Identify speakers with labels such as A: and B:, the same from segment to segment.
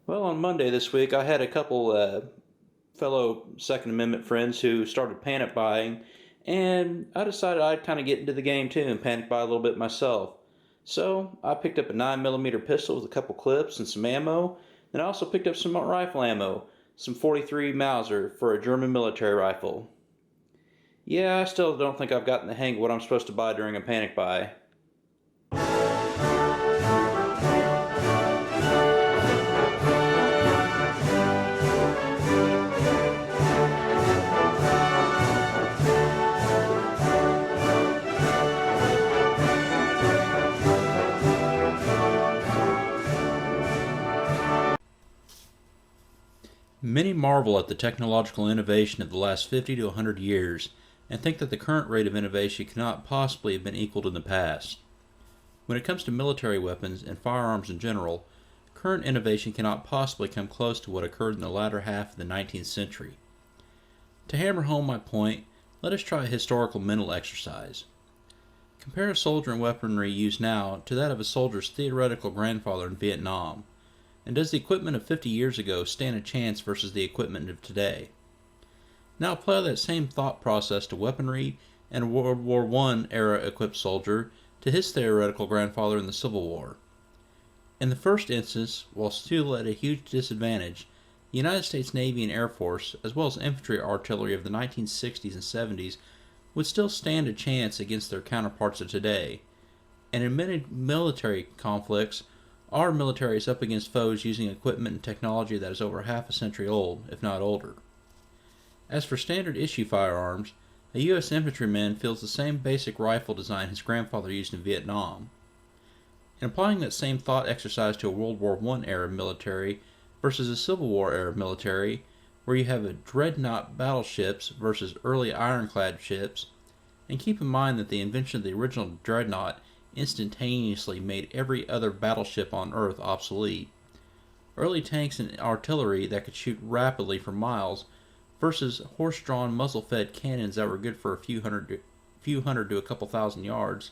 A: Well, on Monday this week, I had a couple fellow Second Amendment friends who started panic buying, and I decided I'd kind of get into the game too and panic buy a little bit myself. So I picked up a 9mm pistol with a couple clips and some ammo. Then I also picked up some rifle ammo, some 43 Mauser for a German military rifle. Yeah, I still don't think I've gotten the hang of what I'm supposed to buy during a panic buy. Many marvel at the technological innovation of the last 50 to 100 years and think that the current rate of innovation cannot possibly have been equaled in the past. When it comes to military weapons and firearms in general, current innovation cannot possibly come close to what occurred in the latter half of the 19th century. To hammer home my point, let us try a historical mental exercise. Compare a soldier and weaponry used now to that of a soldier's theoretical grandfather in Vietnam. And does the equipment of 50 years ago stand a chance versus the equipment of today? Now apply that same thought process to weaponry and a World War I era equipped soldier to his theoretical grandfather in the Civil War. In the first instance, while still at a huge disadvantage, the United States Navy and Air Force, as well as infantry artillery of the 1960s and 70s, would still stand a chance against their counterparts of today. And in many military conflicts, our military is up against foes using equipment and technology that is over half a century old, if not older. As for standard issue firearms, a U.S. infantryman feels the same basic rifle design his grandfather used in Vietnam. In applying that same thought exercise to a World War I era military versus a Civil War era military, where you have a dreadnought battleships versus early ironclad ships, and keep in mind that the invention of the original dreadnought instantaneously made every other battleship on Earth obsolete. Early tanks and artillery that could shoot rapidly for miles versus horse-drawn muzzle-fed cannons that were good for a few hundred to a couple thousand yards.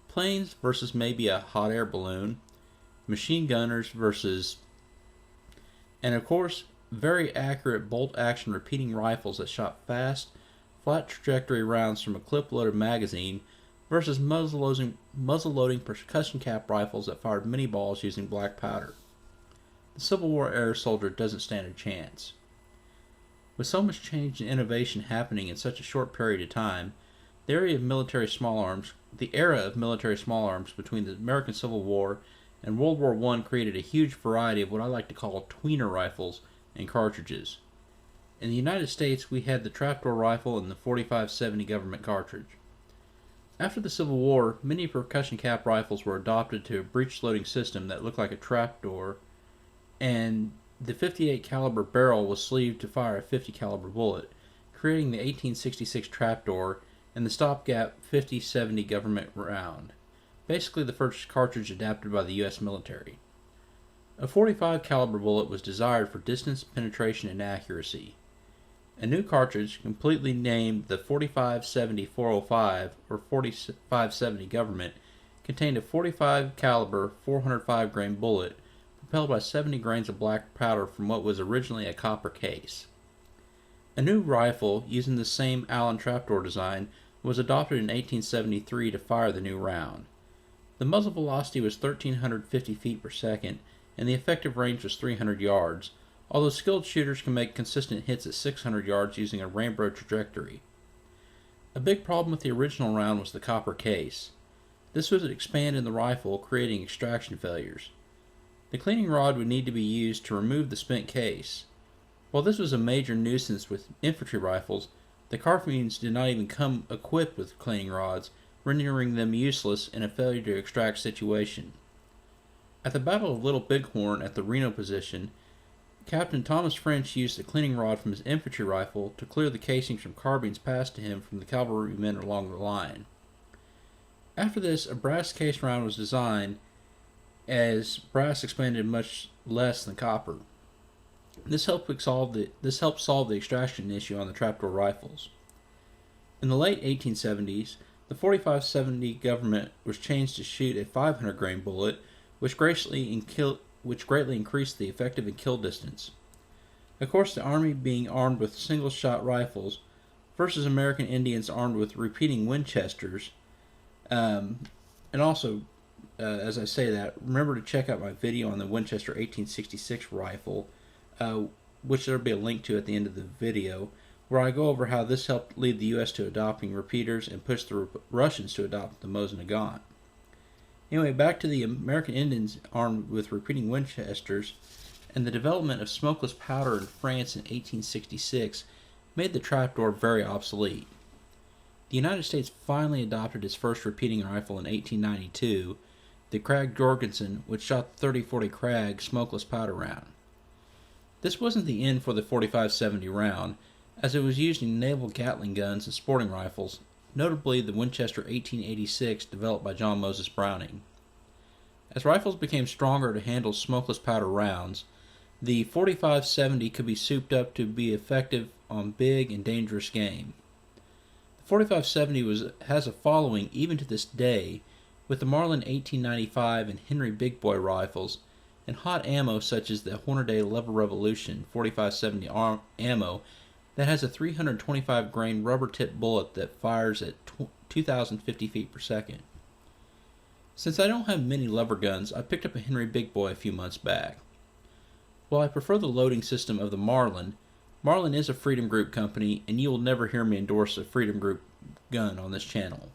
A: Planes versus maybe a hot air balloon. Machine gunners versus... And of course, very accurate bolt-action repeating rifles that shot fast, flat trajectory rounds from a clip-loaded magazine versus muzzle-loading percussion cap rifles that fired mini balls using black powder. The Civil War era soldier doesn't stand a chance. With so much change and innovation happening in such a short period of time, the era of military small arms between the American Civil War and World War I created a huge variety of what I like to call tweener rifles and cartridges. In the United States, we had the Trapdoor rifle and the 45-70 government cartridge. After the Civil War, many percussion cap rifles were adopted to a breech-loading system that looked like a trapdoor, and the 58 caliber barrel was sleeved to fire a 50 caliber bullet, creating the 1866 Trapdoor and the stopgap 50-70 government round, basically the first cartridge adapted by the U.S. military. A 45 caliber bullet was desired for distance, penetration, and accuracy. A new cartridge, completely named the 45-70-405 or 45-70 government, contained a 45 caliber 405 grain bullet propelled by 70 grains of black powder from what was originally a copper case. A new rifle using the same Allen Trapdoor design was adopted in 1873 to fire the new round. The muzzle velocity was 1,350 feet per second and the effective range was 300 yards, although skilled shooters can make consistent hits at 600 yards using a rainbow trajectory. A big problem with the original round was the copper case. This would expand in the rifle, creating extraction failures. The cleaning rod would need to be used to remove the spent case. While this was a major nuisance with infantry rifles, the carbines did not even come equipped with cleaning rods, rendering them useless in a failure to extract situation. At the Battle of Little Bighorn at the Reno position, Captain Thomas French used a cleaning rod from his infantry rifle to clear the casings from carbines passed to him from the cavalrymen along the line. After this, a brass case round was designed, as brass expanded much less than copper. This helped solve the extraction issue on the Trapdoor rifles. In the late 1870s, the 45-70 government was changed to shoot a 500 grain bullet, which which greatly increased the effective and kill distance. Of course, the Army being armed with single-shot rifles versus American Indians armed with repeating Winchesters. And also, as I say that, remember to check out my video on the Winchester 1866 rifle, which there will be a link to at the end of the video, where I go over how this helped lead the U.S. to adopting repeaters and push the Russians to adopt the Mosin Nagant. Anyway, back to the American Indians armed with repeating Winchesters, and the development of smokeless powder in France in 1866 made the Trapdoor very obsolete. The United States finally adopted its first repeating rifle in 1892, the Krag Jorgensen, which shot the 30-40 Krag smokeless powder round. This wasn't the end for the 45-70 round, as it was used in naval Gatling guns and sporting rifles, notably the Winchester 1886 developed by John Moses Browning. As rifles became stronger to handle smokeless powder rounds, the 45-70 could be souped up to be effective on big and dangerous game. The 45-70 has a following even to this day, with the Marlin 1895 and Henry Big Boy rifles, and hot ammo such as the Hornaday Lever Revolution 45-70 ammo that has a 325 grain rubber tip bullet that fires at 2,050 feet per second. Since I don't have many lever guns, I picked up a Henry Big Boy a few months back. While I prefer the loading system of the Marlin, Marlin is a Freedom Group company, and you will never hear me endorse a Freedom Group gun on this channel.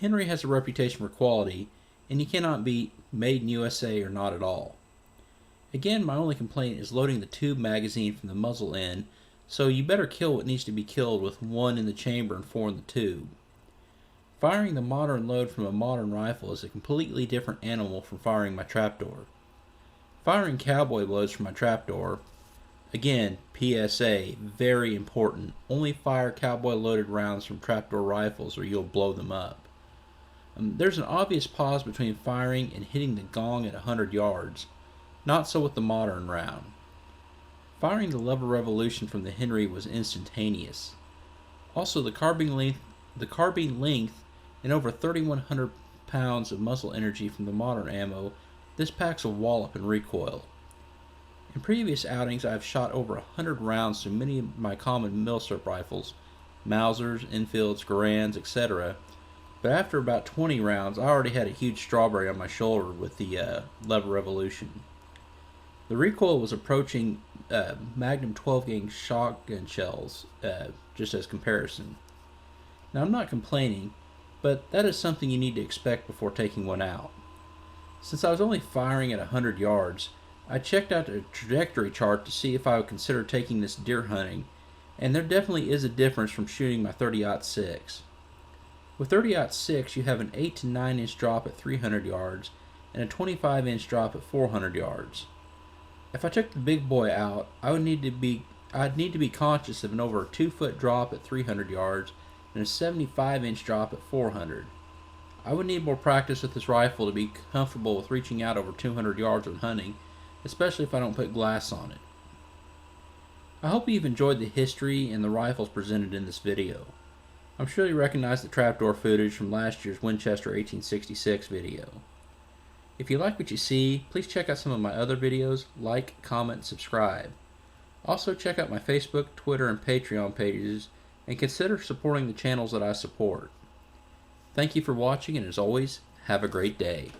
A: Henry has a reputation for quality, and you cannot be made in USA or not at all. Again, my only complaint is loading the tube magazine from the muzzle end, so you better kill what needs to be killed with 1 in the chamber and 4 in the tube. Firing the modern load from a modern rifle is a completely different animal from firing my Trapdoor. Firing cowboy loads from my Trapdoor, again, PSA, very important, only fire cowboy loaded rounds from Trapdoor rifles or you'll blow them up. There's an obvious pause between firing and hitting the gong at 100 yards, not so with the modern round. Firing the Lever Revolution from the Henry was instantaneous. Also, the carbine length and over 3,100 pounds of muzzle energy from the modern ammo, this packs a wallop in recoil. In previous outings, I have shot over 100 rounds through many of my common milsurp rifles, Mausers, Enfields, Garands, etc., but after about 20 rounds, I already had a huge strawberry on my shoulder with the Lever Revolution. The recoil was approaching Magnum 12-gauge shotgun shells, just as comparison. Now, I'm not complaining, but that is something you need to expect before taking one out. Since I was only firing at 100 yards, I checked out the trajectory chart to see if I would consider taking this deer hunting, and there definitely is a difference from shooting my 30-06. With 30-06, you have an 8 to 9 inch drop at 300 yards and a 25 inch drop at 400 yards. If I took the big boy out, I'd need to be conscious of an over 2 foot drop at 300 yards and a 75 inch drop at 400. I would need more practice with this rifle to be comfortable with reaching out over 200 yards when hunting, especially if I don't put glass on it. I hope you've enjoyed the history and the rifles presented in this video. I'm sure you recognize the Trapdoor footage from last year's Winchester 1866 video. If you like what you see, please check out some of my other videos, like, comment, and subscribe. Also check out my Facebook, Twitter, and Patreon pages, and consider supporting the channels that I support. Thank you for watching, and as always, have a great day.